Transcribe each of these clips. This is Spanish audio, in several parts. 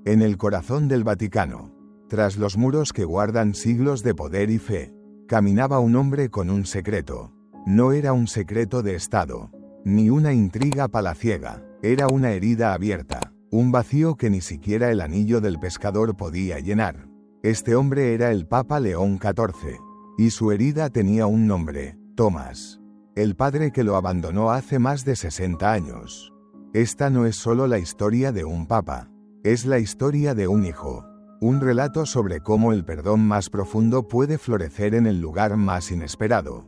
En el corazón del Vaticano, tras los muros que guardan siglos de poder y fe, caminaba un hombre con un secreto. No era un secreto de Estado, ni una intriga palaciega, era una herida abierta, un vacío que ni siquiera el anillo del pescador podía llenar. Este hombre era el Papa León XIV, y su herida tenía un nombre, Tomás, el padre que lo abandonó hace más de 60 años. Esta no es solo la historia de un papa, es la historia de un hijo, un relato sobre cómo el perdón más profundo puede florecer en el lugar más inesperado,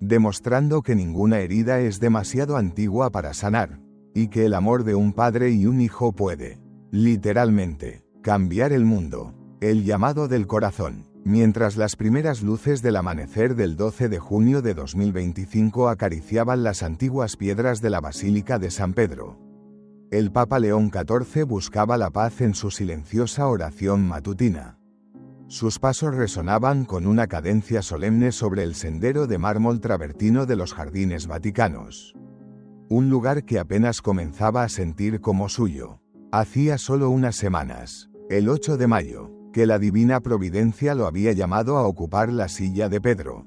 demostrando que ninguna herida es demasiado antigua para sanar, y que el amor de un padre y un hijo puede, literalmente, cambiar el mundo. El llamado del corazón. Mientras las primeras luces del amanecer del 12 de junio de 2025 acariciaban las antiguas piedras de la Basílica de San Pedro, el Papa León XIV buscaba la paz en su silenciosa oración matutina. Sus pasos resonaban con una cadencia solemne sobre el sendero de mármol travertino de los Jardines Vaticanos. Un lugar que apenas comenzaba a sentir como suyo. Hacía solo unas semanas, el 8 de mayo, que la divina providencia lo había llamado a ocupar la silla de Pedro.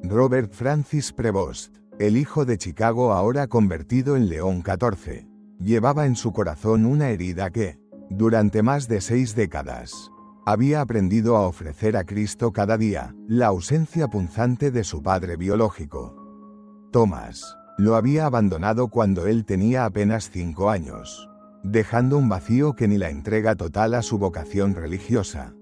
Robert Francis Prevost, el hijo de Chicago ahora convertido en León XIV, llevaba en su corazón una herida que, durante más de 6 décadas, había aprendido a ofrecer a Cristo cada día, la ausencia punzante de su padre biológico. Tomás lo había abandonado cuando él tenía apenas 5 años. Dejando un vacío que ni la entrega total a su vocación religiosa,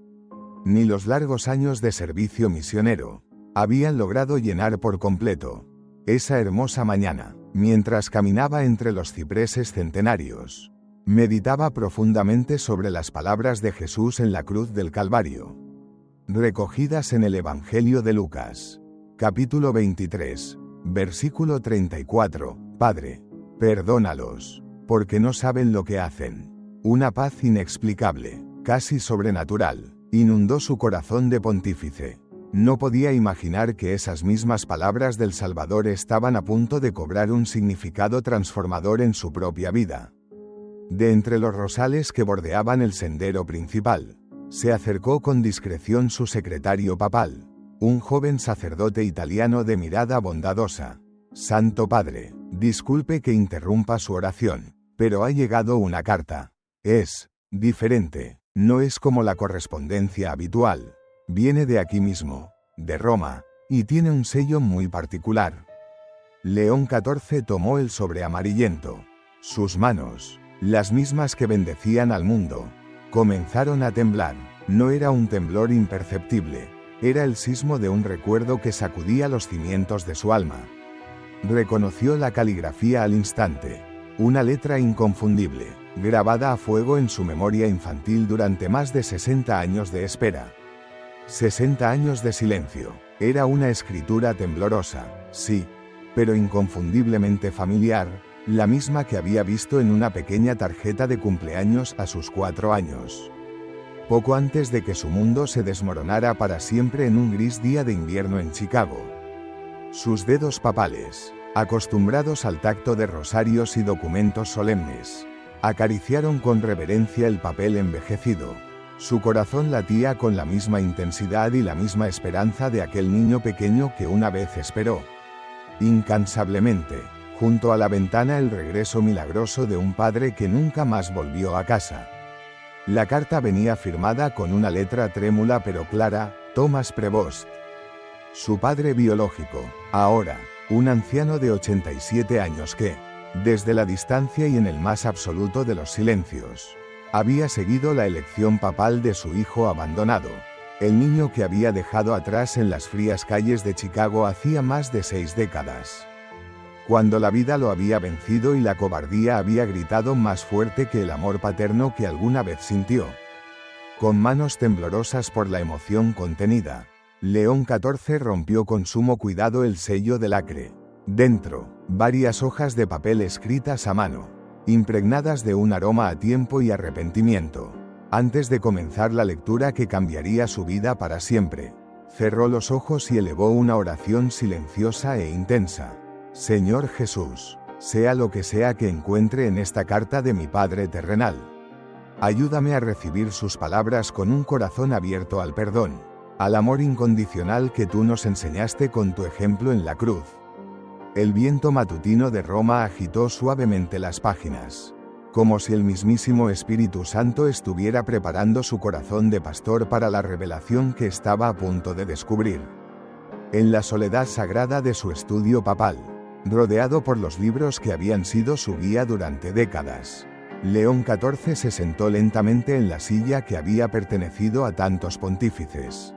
ni los largos años de servicio misionero, habían logrado llenar por completo. Esa hermosa mañana, mientras caminaba entre los cipreses centenarios, meditaba profundamente sobre las palabras de Jesús en la cruz del Calvario, recogidas en el Evangelio de Lucas, capítulo 23, versículo 34, Padre, perdónalos, porque no saben lo que hacen. Una paz inexplicable, casi sobrenatural, inundó su corazón de pontífice. No podía imaginar que esas mismas palabras del Salvador estaban a punto de cobrar un significado transformador en su propia vida. De entre los rosales que bordeaban el sendero principal, se acercó con discreción su secretario papal, un joven sacerdote italiano de mirada bondadosa. Santo Padre, disculpe que interrumpa su oración, pero ha llegado una carta. Es diferente, no es como la correspondencia habitual. Viene de aquí mismo, de Roma, y tiene un sello muy particular. León XIV tomó el sobre amarillento. Sus manos, las mismas que bendecían al mundo, comenzaron a temblar. No era un temblor imperceptible, era el sismo de un recuerdo que sacudía los cimientos de su alma. Reconoció la caligrafía al instante. Una letra inconfundible, grabada a fuego en su memoria infantil durante más de 60 años de espera. 60 años de silencio. Era una escritura temblorosa, sí, pero inconfundiblemente familiar, la misma que había visto en una pequeña tarjeta de cumpleaños a sus 4 años. Poco antes de que su mundo se desmoronara para siempre en un gris día de invierno en Chicago. Sus dedos papales, acostumbrados al tacto de rosarios y documentos solemnes, acariciaron con reverencia el papel envejecido. Su corazón latía con la misma intensidad y la misma esperanza de aquel niño pequeño que una vez esperó, incansablemente, junto a la ventana, el regreso milagroso de un padre que nunca más volvió a casa. La carta venía firmada con una letra trémula pero clara, Tomás Prevost. Su padre biológico, ahora, un anciano de 87 años que, desde la distancia y en el más absoluto de los silencios, había seguido la elección papal de su hijo abandonado, el niño que había dejado atrás en las frías calles de Chicago hacía más de 6 décadas. Cuando la vida lo había vencido y la cobardía había gritado más fuerte que el amor paterno que alguna vez sintió. Con manos temblorosas por la emoción contenida, León XIV rompió con sumo cuidado el sello de lacre. Dentro, varias hojas de papel escritas a mano, impregnadas de un aroma a tiempo y arrepentimiento. Antes de comenzar la lectura que cambiaría su vida para siempre, cerró los ojos y elevó una oración silenciosa e intensa. Señor Jesús, sea lo que sea que encuentre en esta carta de mi Padre terrenal, Ayúdame a recibir sus palabras con un corazón abierto al perdón, al amor incondicional que tú nos enseñaste con tu ejemplo en la cruz. El viento matutino de Roma agitó suavemente las páginas, como si el mismísimo Espíritu Santo estuviera preparando su corazón de pastor para la revelación que estaba a punto de descubrir. En la soledad sagrada de su estudio papal, rodeado por los libros que habían sido su guía durante décadas, León XIV se sentó lentamente en la silla que había pertenecido a tantos pontífices.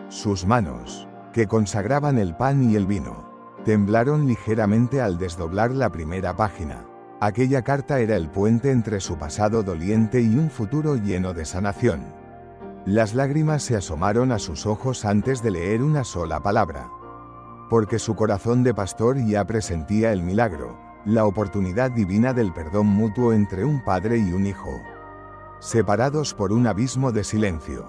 Sus manos, que consagraban el pan y el vino, temblaron ligeramente al desdoblar la primera página. Aquella carta era el puente entre su pasado doliente y un futuro lleno de sanación. Las lágrimas se asomaron a sus ojos antes de leer una sola palabra. Porque su corazón de pastor ya presentía el milagro, la oportunidad divina del perdón mutuo entre un padre y un hijo. Separados por un abismo de silencio,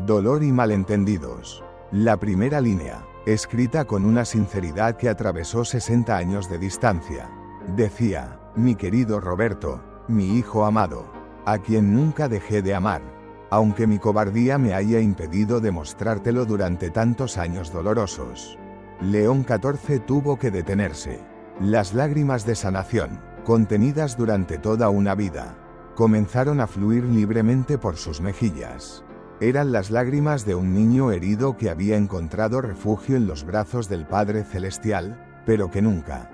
dolor y malentendidos. La primera línea, escrita con una sinceridad que atravesó 60 años de distancia, decía: mi querido Roberto, mi hijo amado, a quien nunca dejé de amar, aunque mi cobardía me haya impedido demostrártelo durante tantos años dolorosos. León XIV tuvo que detenerse. Las lágrimas de sanación, contenidas durante toda una vida, comenzaron a fluir libremente por sus mejillas. Eran las lágrimas de un niño herido que había encontrado refugio en los brazos del Padre Celestial, pero que nunca,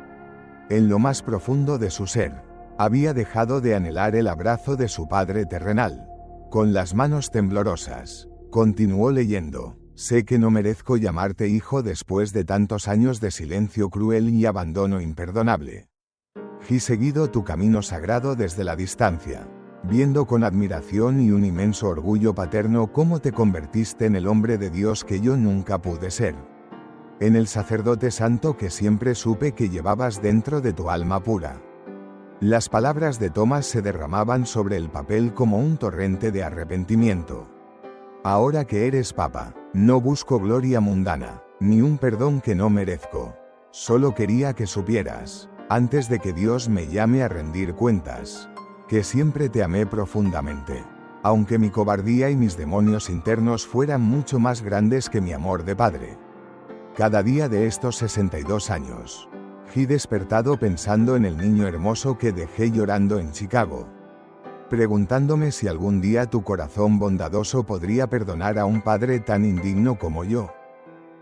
en lo más profundo de su ser, había dejado de anhelar el abrazo de su Padre terrenal. Con las manos temblorosas, continuó leyendo: sé que no merezco llamarte hijo después de tantos años de silencio cruel y abandono imperdonable. He seguido tu camino sagrado desde la distancia, viendo con admiración y un inmenso orgullo paterno cómo te convertiste en el hombre de Dios que yo nunca pude ser, en el sacerdote santo que siempre supe que llevabas dentro de tu alma pura. Las palabras de Tomás se derramaban sobre el papel como un torrente de arrepentimiento. Ahora que eres papa, no busco gloria mundana, ni un perdón que no merezco. Solo quería que supieras, antes de que Dios me llame a rendir cuentas, que siempre te amé profundamente, aunque mi cobardía y mis demonios internos fueran mucho más grandes que mi amor de padre. Cada día de estos 62 años, he despertado pensando en el niño hermoso que dejé llorando en Chicago, preguntándome si algún día tu corazón bondadoso podría perdonar a un padre tan indigno como yo.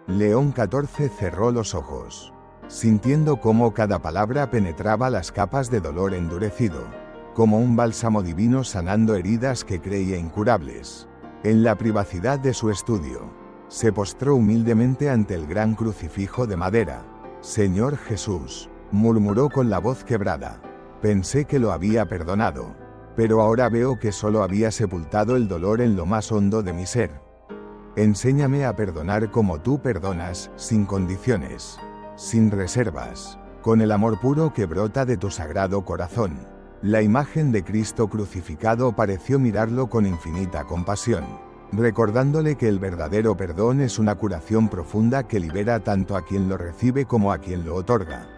León XIV cerró los ojos, sintiendo cómo cada palabra penetraba las capas de dolor endurecido, como un bálsamo divino sanando heridas que creía incurables. En la privacidad de su estudio, se postró humildemente ante el gran crucifijo de madera. Señor Jesús, murmuró con la voz quebrada, pensé que lo había perdonado, pero ahora veo que solo había sepultado el dolor en lo más hondo de mi ser. Enséñame a perdonar como tú perdonas, sin condiciones, sin reservas, con el amor puro que brota de tu sagrado corazón. La imagen de Cristo crucificado pareció mirarlo con infinita compasión, recordándole que el verdadero perdón es una curación profunda que libera tanto a quien lo recibe como a quien lo otorga.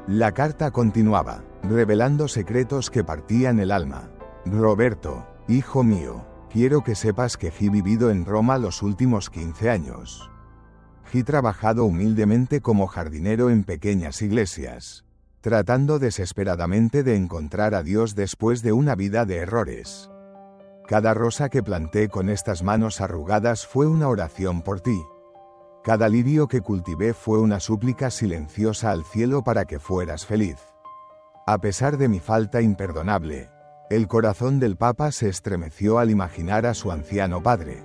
La carta continuaba, revelando secretos que partían el alma. Roberto, hijo mío, quiero que sepas que he vivido en Roma los últimos 15 años. He trabajado humildemente como jardinero en pequeñas iglesias, tratando desesperadamente de encontrar a Dios después de una vida de errores. Cada rosa que planté con estas manos arrugadas fue una oración por ti. Cada lirio que cultivé fue una súplica silenciosa al cielo para que fueras feliz. A pesar de mi falta imperdonable, el corazón del Papa se estremeció al imaginar a su anciano padre,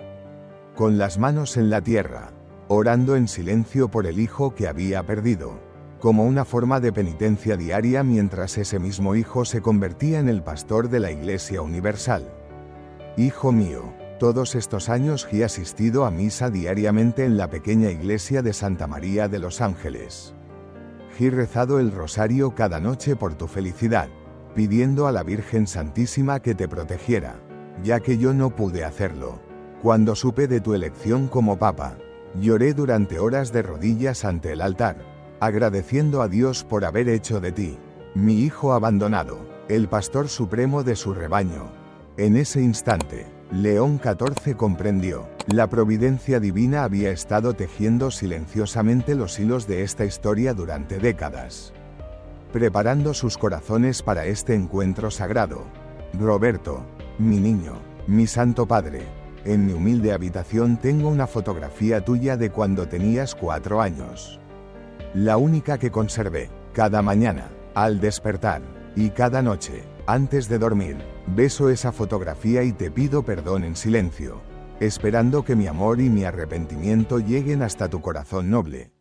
con las manos en la tierra, orando en silencio por el hijo que había perdido, como una forma de penitencia diaria mientras ese mismo hijo se convertía en el pastor de la Iglesia Universal. Hijo mío, todos estos años he asistido a misa diariamente en la pequeña iglesia de Santa María de los Ángeles. He rezado el rosario cada noche por tu felicidad, pidiendo a la Virgen Santísima que te protegiera, ya que yo no pude hacerlo. Cuando supe de tu elección como papa, lloré durante horas de rodillas ante el altar, agradeciendo a Dios por haber hecho de ti, mi hijo abandonado, el pastor supremo de su rebaño. En ese instante, León XIV comprendió. La providencia divina había estado tejiendo silenciosamente los hilos de esta historia durante décadas, preparando sus corazones para este encuentro sagrado. Roberto, mi niño, mi santo padre, en mi humilde habitación tengo una fotografía tuya de cuando tenías 4 años. La única que conservé. Cada mañana, al despertar, y cada noche, antes de dormir, beso esa fotografía y te pido perdón en silencio, esperando que mi amor y mi arrepentimiento lleguen hasta tu corazón noble.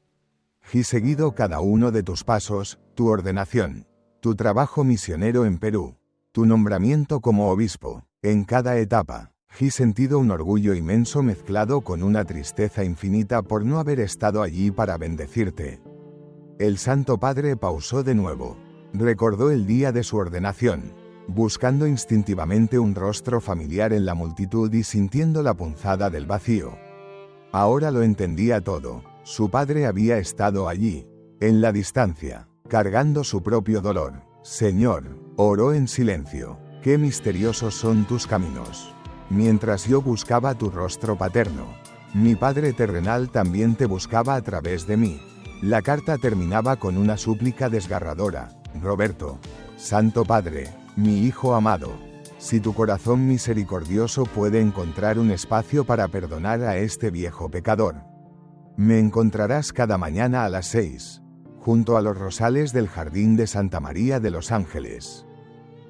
Y seguido cada uno de tus pasos, tu ordenación, tu trabajo misionero en Perú, tu nombramiento como obispo, en cada etapa, he sentido un orgullo inmenso mezclado con una tristeza infinita por no haber estado allí para bendecirte. El Santo Padre pausó de nuevo. Recordó el día de su ordenación, buscando instintivamente un rostro familiar en la multitud y sintiendo la punzada del vacío. Ahora lo entendía todo. Su padre había estado allí, en la distancia, cargando su propio dolor. Señor, oró en silencio, qué misteriosos son tus caminos. Mientras yo buscaba tu rostro paterno, mi padre terrenal también te buscaba a través de mí. La carta terminaba con una súplica desgarradora. Roberto, Santo Padre, mi hijo amado, si tu corazón misericordioso puede encontrar un espacio para perdonar a este viejo pecador, me encontrarás cada mañana a las 6, junto a los rosales del Jardín de Santa María de los Ángeles,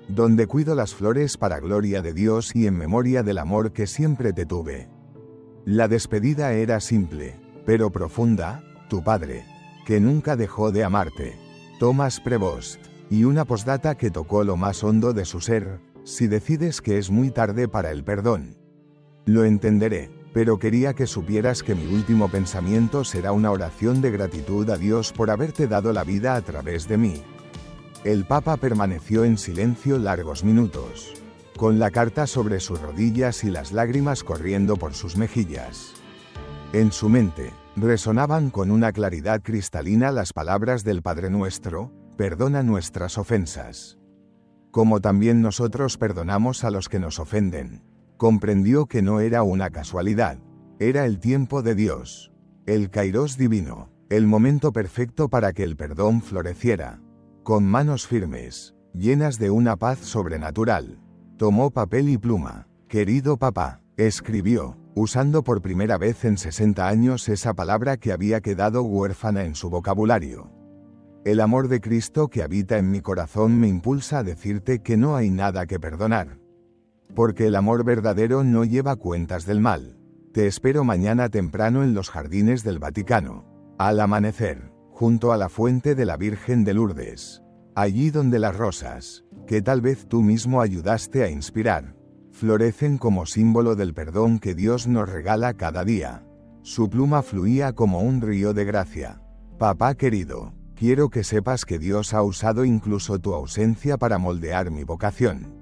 donde cuido las flores para gloria de Dios y en memoria del amor que siempre te tuve. La despedida era simple, pero profunda. Tu padre, que nunca dejó de amarte. Tomás Prevost. Y una postdata que tocó lo más hondo de su ser. Si decides que es muy tarde para el perdón, lo entenderé, pero quería que supieras que mi último pensamiento será una oración de gratitud a Dios por haberte dado la vida a través de mí. El Papa permaneció en silencio largos minutos, con la carta sobre sus rodillas y las lágrimas corriendo por sus mejillas. En su mente, resonaban con una claridad cristalina las palabras del Padre Nuestro: perdona nuestras ofensas, como también nosotros perdonamos a los que nos ofenden. Comprendió que no era una casualidad, era el tiempo de Dios, el Kairos divino, el momento perfecto para que el perdón floreciera. Con manos firmes, llenas de una paz sobrenatural, tomó papel y pluma. Querido papá, escribió, usando por primera vez en 60 años esa palabra que había quedado huérfana en su vocabulario. El amor de Cristo que habita en mi corazón me impulsa a decirte que no hay nada que perdonar. Porque el amor verdadero no lleva cuentas del mal. Te espero mañana temprano en los jardines del Vaticano, al amanecer, junto a la fuente de la Virgen de Lourdes. Allí donde las rosas, que tal vez tú mismo ayudaste a inspirar, florecen como símbolo del perdón que Dios nos regala cada día. Su pluma fluía como un río de gracia. Papá querido, quiero que sepas que Dios ha usado incluso tu ausencia para moldear mi vocación.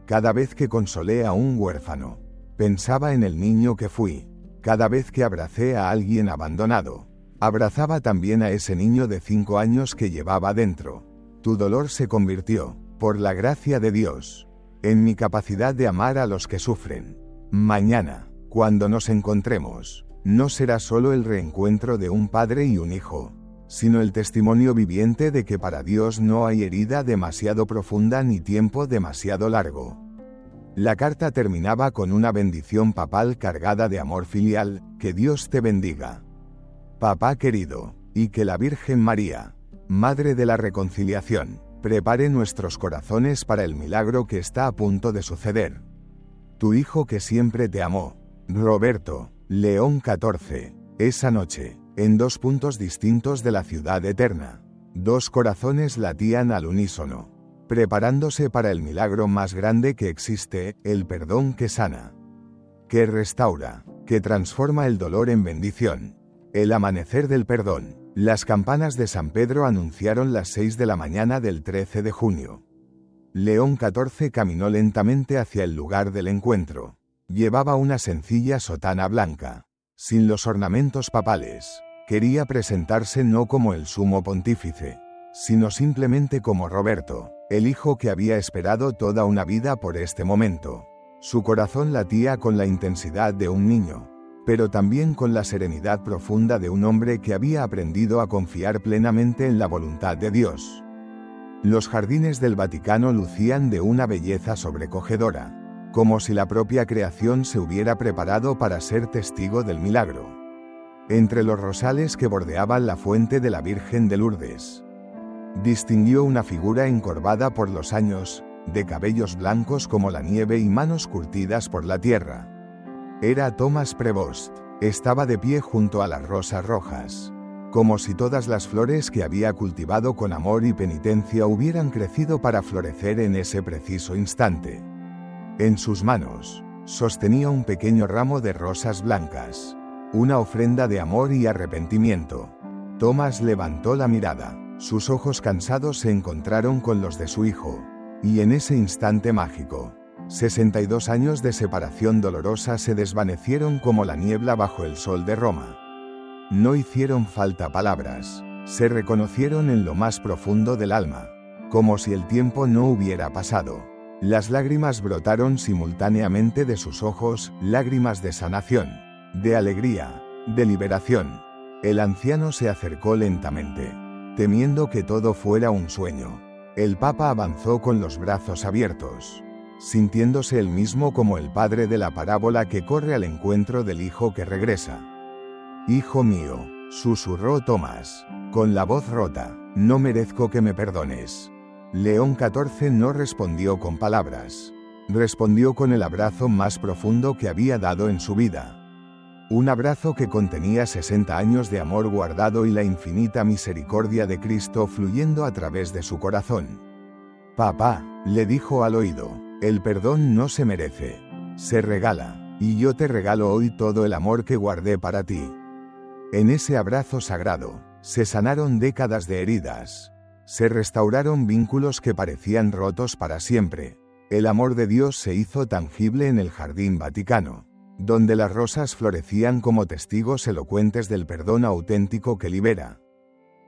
Cada vez que consolé a un huérfano, pensaba en el niño que fui. Cada vez que abracé a alguien abandonado, abrazaba también a ese niño de 5 años que llevaba dentro. Tu dolor se convirtió, por la gracia de Dios, en mi capacidad de amar a los que sufren. Mañana, cuando nos encontremos, no será solo el reencuentro de un padre y un hijo, sino el testimonio viviente de que para Dios no hay herida demasiado profunda ni tiempo demasiado largo. La carta terminaba con una bendición papal cargada de amor filial: que Dios te bendiga, papá querido, y que la Virgen María, Madre de la Reconciliación, prepare nuestros corazones para el milagro que está a punto de suceder. Tu hijo que siempre te amó, Roberto, León XIV. Esa noche, en 2 puntos distintos de la ciudad eterna, 2 corazones latían al unísono, preparándose para el milagro más grande que existe: el perdón que sana, que restaura, que transforma el dolor en bendición. El amanecer del perdón. Las campanas de San Pedro anunciaron las 6 de la mañana del 13 de junio. León XIV caminó lentamente hacia el lugar del encuentro. Llevaba una sencilla sotana blanca, sin los ornamentos papales. Quería presentarse no como el sumo pontífice, sino simplemente como Roberto, el hijo que había esperado toda una vida por este momento. Su corazón latía con la intensidad de un niño, pero también con la serenidad profunda de un hombre que había aprendido a confiar plenamente en la voluntad de Dios. Los jardines del Vaticano lucían de una belleza sobrecogedora, como si la propia creación se hubiera preparado para ser testigo del milagro. Entre los rosales que bordeaban la fuente de la Virgen de Lourdes, distinguió una figura encorvada por los años, de cabellos blancos como la nieve y manos curtidas por la tierra. Era Thomas Prevost. Estaba de pie junto a las rosas rojas, como si todas las flores que había cultivado con amor y penitencia hubieran crecido para florecer en ese preciso instante. En sus manos, sostenía un pequeño ramo de rosas blancas, una ofrenda de amor y arrepentimiento. Thomas levantó la mirada, sus ojos cansados se encontraron con los de su hijo, y en ese instante mágico, 62 años de separación dolorosa se desvanecieron como la niebla bajo el sol de Roma. No hicieron falta palabras, se reconocieron en lo más profundo del alma, como si el tiempo no hubiera pasado. Las lágrimas brotaron simultáneamente de sus ojos, lágrimas de sanación, de alegría, de liberación. El anciano se acercó lentamente, temiendo que todo fuera un sueño. El Papa avanzó con los brazos abiertos, sintiéndose él mismo como el padre de la parábola que corre al encuentro del hijo que regresa. «Hijo mío», susurró Tomás, con la voz rota, «no merezco que me perdones». León XIV no respondió con palabras. Respondió con el abrazo más profundo que había dado en su vida. Un abrazo que contenía 60 años de amor guardado y la infinita misericordia de Cristo fluyendo a través de su corazón. «Papá», le dijo al oído, «el perdón no se merece, se regala, y yo te regalo hoy todo el amor que guardé para ti». En ese abrazo sagrado, se sanaron décadas de heridas. Se restauraron vínculos que parecían rotos para siempre. El amor de Dios se hizo tangible en el Jardín Vaticano, donde las rosas florecían como testigos elocuentes del perdón auténtico que libera,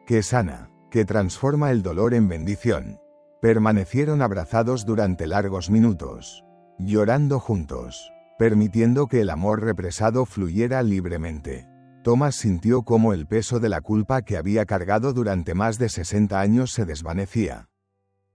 que sana, que transforma el dolor en bendición. Permanecieron abrazados durante largos minutos, llorando juntos, permitiendo que el amor represado fluyera libremente. Thomas sintió cómo el peso de la culpa que había cargado durante más de 60 años se desvanecía.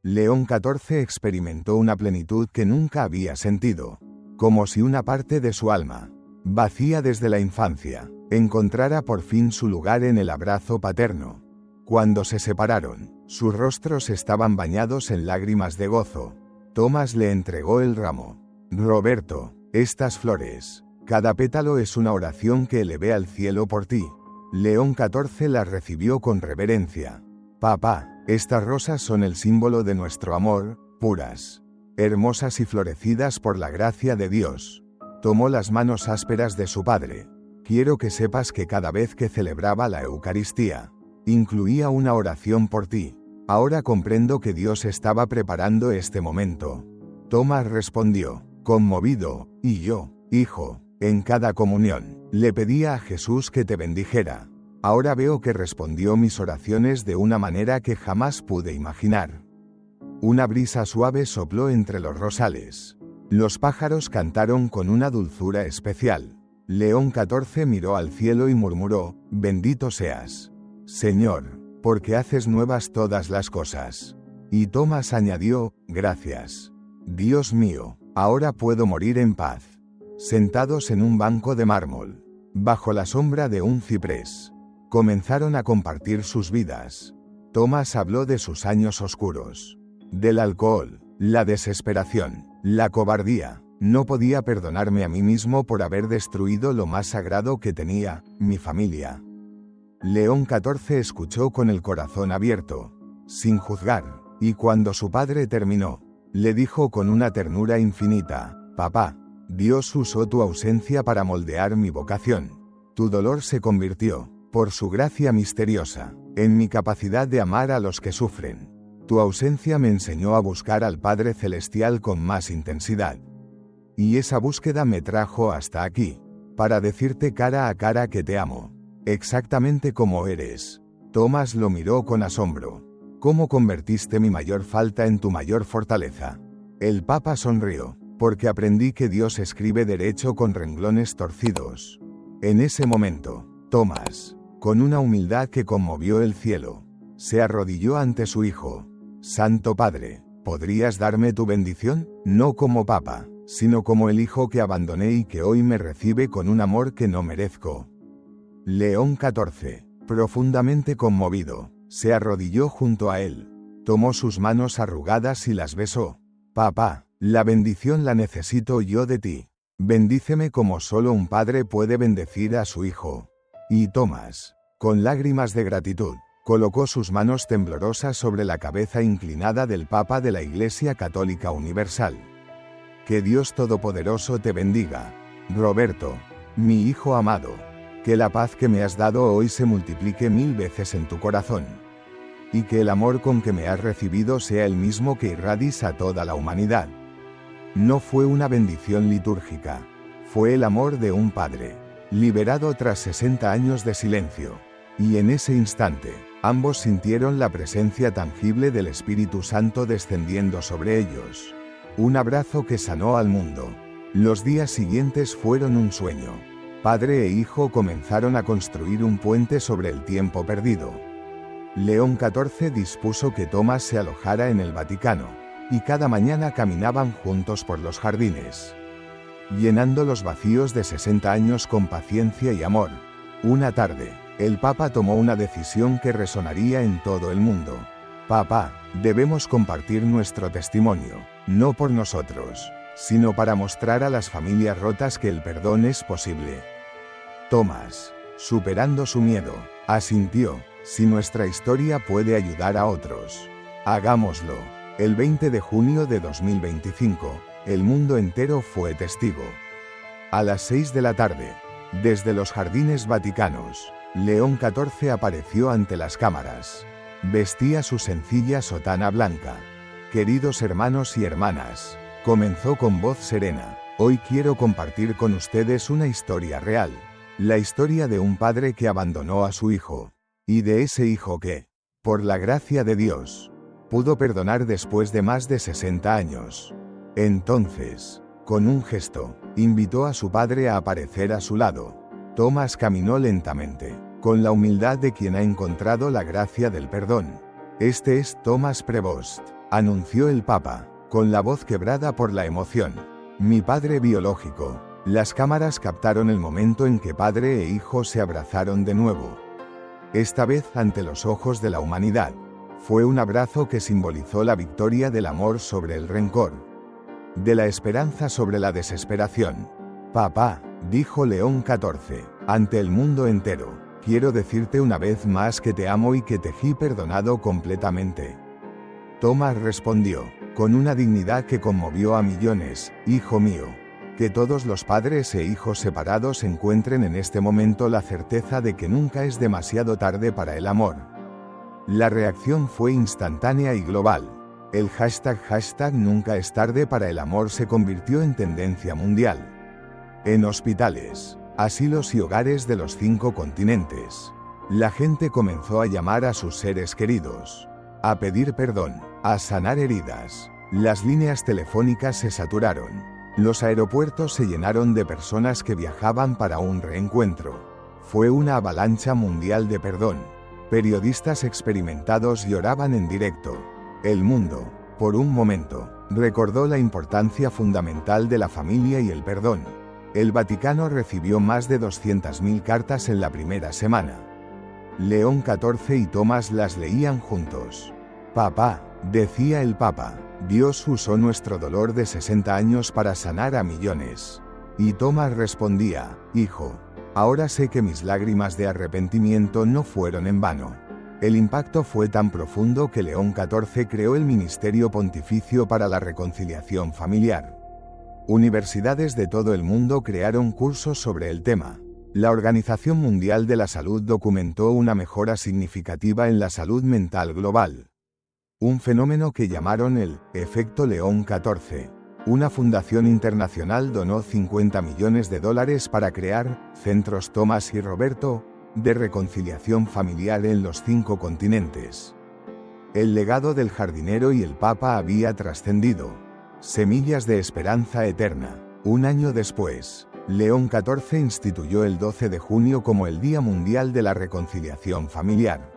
León XIV experimentó una plenitud que nunca había sentido, como si una parte de su alma, vacía desde la infancia, encontrara por fin su lugar en el abrazo paterno. Cuando se separaron, sus rostros estaban bañados en lágrimas de gozo. Thomas le entregó el ramo. «Roberto, estas flores, cada pétalo es una oración que elevé al cielo por ti». León XIV las recibió con reverencia. «Papá, estas rosas son el símbolo de nuestro amor, puras, hermosas y florecidas por la gracia de Dios». Tomó las manos ásperas de su padre. «Quiero que sepas que cada vez que celebraba la Eucaristía, incluía una oración por ti. Ahora comprendo que Dios estaba preparando este momento». Tomás respondió, conmovido, «Y yo, hijo, en cada comunión, le pedía a Jesús que te bendijera. Ahora veo que respondió mis oraciones de una manera que jamás pude imaginar». Una brisa suave sopló entre los rosales. Los pájaros cantaron con una dulzura especial. León XIV miró al cielo y murmuró, «Bendito seas, Señor, porque haces nuevas todas las cosas». Y Tomás añadió, «Gracias, Dios mío, ahora puedo morir en paz». Sentados en un banco de mármol, bajo la sombra de un ciprés, comenzaron a compartir sus vidas. Tomás habló de sus años oscuros, del alcohol, la desesperación, la cobardía. «No podía perdonarme a mí mismo por haber destruido lo más sagrado que tenía, mi familia». León XIV escuchó con el corazón abierto, sin juzgar, y cuando su padre terminó, le dijo con una ternura infinita, «Papá, Dios usó tu ausencia para moldear mi vocación. Tu dolor se convirtió, por su gracia misteriosa, en mi capacidad de amar a los que sufren. Tu ausencia me enseñó a buscar al Padre Celestial con más intensidad. Y esa búsqueda me trajo hasta aquí, para decirte cara a cara que te amo, exactamente como eres». Tomás lo miró con asombro. «¿Cómo convertiste mi mayor falta en tu mayor fortaleza?». El Papa sonrió. porque aprendí que Dios escribe derecho con renglones torcidos. En ese momento, Tomás, con una humildad que conmovió el cielo, se arrodilló ante su hijo. Santo Padre, ¿podrías darme tu bendición? No como papa, sino como el hijo que abandoné y que hoy me recibe con un amor que no merezco. León XIV, profundamente conmovido, se arrodilló junto a él, tomó sus manos arrugadas y las besó. Papá, la bendición la necesito yo de ti. Bendíceme como solo un padre puede bendecir a su hijo. Y Tomás, con lágrimas de gratitud, colocó sus manos temblorosas sobre la cabeza inclinada del Papa de la Iglesia Católica Universal. Que Dios Todopoderoso te bendiga, Roberto, mi hijo amado. Que la paz que me has dado hoy se multiplique 1000 veces en tu corazón. Y que el amor con que me has recibido sea el mismo que irradies a toda la humanidad. No fue una bendición litúrgica, fue el amor de un padre, liberado tras 60 años de silencio. Y en ese instante, ambos sintieron la presencia tangible del Espíritu Santo descendiendo sobre ellos. Un abrazo que sanó al mundo. Los días siguientes fueron un sueño. Padre e hijo comenzaron a construir un puente sobre el tiempo perdido. León XIV dispuso que Tomás se alojara en el Vaticano, y cada mañana caminaban juntos por los jardines, llenando los vacíos de 60 años con paciencia y amor. Una tarde, el Papa tomó una decisión que resonaría en todo el mundo. Papá, debemos compartir nuestro testimonio, no por nosotros, sino para mostrar a las familias rotas que el perdón es posible. Tomás, superando su miedo, asintió. Si nuestra historia puede ayudar a otros, hagámoslo. El 20 de junio de 2025, el mundo entero fue testigo. A las 6 de la tarde, desde los jardines vaticanos, León XIV apareció ante las cámaras. Vestía su sencilla sotana blanca. Queridos hermanos y hermanas, comenzó con voz serena. Hoy quiero compartir con ustedes una historia real. La historia de un padre que abandonó a su hijo. Y de ese hijo que, por la gracia de Dios, pudo perdonar después de más de 60 años. Entonces, con un gesto, invitó a su padre a aparecer a su lado. Tomás caminó lentamente, con la humildad de quien ha encontrado la gracia del perdón. Este es Tomás Prevost, anunció el Papa, con la voz quebrada por la emoción. Mi padre biológico. Las cámaras captaron el momento en que padre e hijo se abrazaron de nuevo. Esta vez ante los ojos de la humanidad. Fue un abrazo que simbolizó la victoria del amor sobre el rencor, de la esperanza sobre la desesperación. Papá, dijo León XIV, ante el mundo entero, quiero decirte una vez más que te amo y que te he perdonado completamente. Tomás respondió, con una dignidad que conmovió a millones, hijo mío. Que todos los padres e hijos separados encuentren en este momento la certeza de que nunca es demasiado tarde para el amor. La reacción fue instantánea y global. El hashtag nunca es tarde para el amor se convirtió en tendencia mundial. En hospitales, asilos y hogares de los 5 continentes, la gente comenzó a llamar a sus seres queridos, a pedir perdón, a sanar heridas. Las líneas telefónicas se saturaron. Los aeropuertos se llenaron de personas que viajaban para un reencuentro. Fue una avalancha mundial de perdón. Periodistas experimentados lloraban en directo. El mundo, por un momento, recordó la importancia fundamental de la familia y el perdón. El Vaticano recibió más de 200.000 cartas en la primera semana. León XIV y Tomás las leían juntos. Papá, decía el Papa, Dios usó nuestro dolor de 60 años para sanar a millones. Y Tomás respondía, hijo, ahora sé que mis lágrimas de arrepentimiento no fueron en vano. El impacto fue tan profundo que León XIV creó el Ministerio Pontificio para la Reconciliación Familiar. Universidades de todo el mundo crearon cursos sobre el tema. La Organización Mundial de la Salud documentó una mejora significativa en la salud mental global. Un fenómeno que llamaron el efecto León XIV. Una fundación internacional donó $50 millones para crear centros Tomás y Roberto de reconciliación familiar en los 5 continentes. El legado del jardinero y el Papa había trascendido. Semillas de esperanza eterna. Un año después, León XIV instituyó el 12 de junio como el Día Mundial de la Reconciliación Familiar.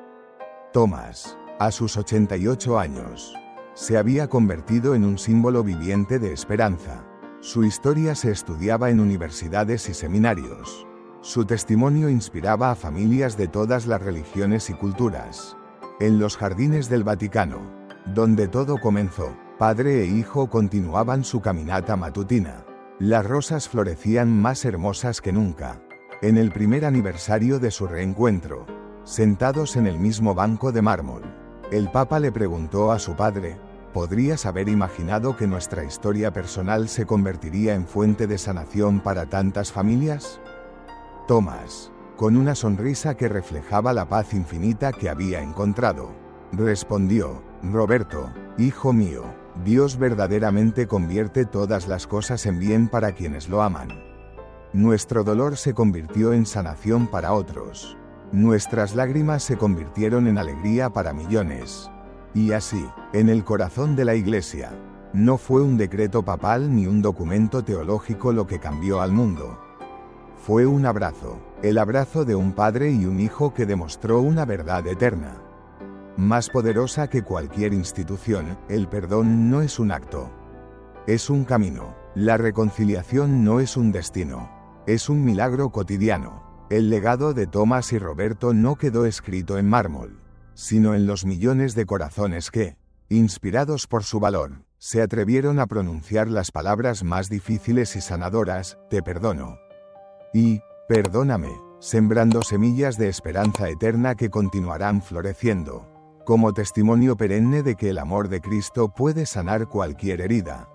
Tomás, a sus 88 años, se había convertido en un símbolo viviente de esperanza. Su historia se estudiaba en universidades y seminarios. Su testimonio inspiraba a familias de todas las religiones y culturas. En los jardines del Vaticano, donde todo comenzó, padre e hijo continuaban su caminata matutina. Las rosas florecían más hermosas que nunca. En el primer aniversario de su reencuentro, sentados en el mismo banco de mármol, el Papa le preguntó a su padre: ¿podrías haber imaginado que nuestra historia personal se convertiría en fuente de sanación para tantas familias? Tomás, con una sonrisa que reflejaba la paz infinita que había encontrado, respondió: Roberto, hijo mío, Dios verdaderamente convierte todas las cosas en bien para quienes lo aman. Nuestro dolor se convirtió en sanación para otros. Nuestras lágrimas se convirtieron en alegría para millones. Y así, en el corazón de la Iglesia, no fue un decreto papal ni un documento teológico lo que cambió al mundo. Fue un abrazo, el abrazo de un padre y un hijo que demostró una verdad eterna. Más poderosa que cualquier institución, el perdón no es un acto. Es un camino. La reconciliación no es un destino. Es un milagro cotidiano. El legado de Tomás y Roberto no quedó escrito en mármol, sino en los millones de corazones que, inspirados por su valor, se atrevieron a pronunciar las palabras más difíciles y sanadoras: te perdono. Y, perdóname, sembrando semillas de esperanza eterna que continuarán floreciendo, como testimonio perenne de que el amor de Cristo puede sanar cualquier herida.